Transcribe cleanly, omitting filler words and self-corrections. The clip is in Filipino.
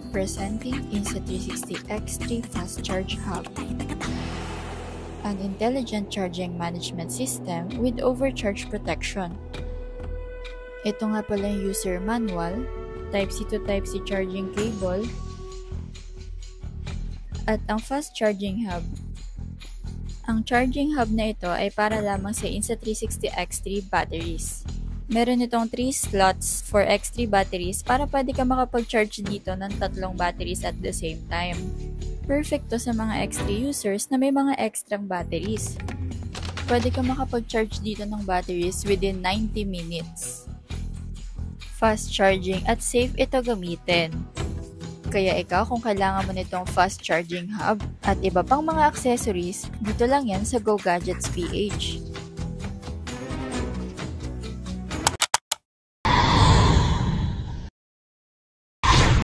Presenting Insta360 X3 Fast Charge Hub, an intelligent charging management system with overcharge protection. Ito nga pala yung user manual, Type-C to Type-C charging cable, at ang fast charging hub. Ang charging hub na ito ay para lamang sa Insta360 X3 batteries. Meron itong 3 slots for X3 batteries para pwede ka makapag-charge dito ng 3 batteries at the same time. Perfect to sa mga X3 users na may mga extrang batteries. Pwede ka makapag-charge dito ng batteries within 90 minutes. Fast charging at safe ito gamitin. Kaya ikaw kung kailangan mo nitong fast charging hub at iba pang mga accessories, dito lang yan sa Go Gadgets PH.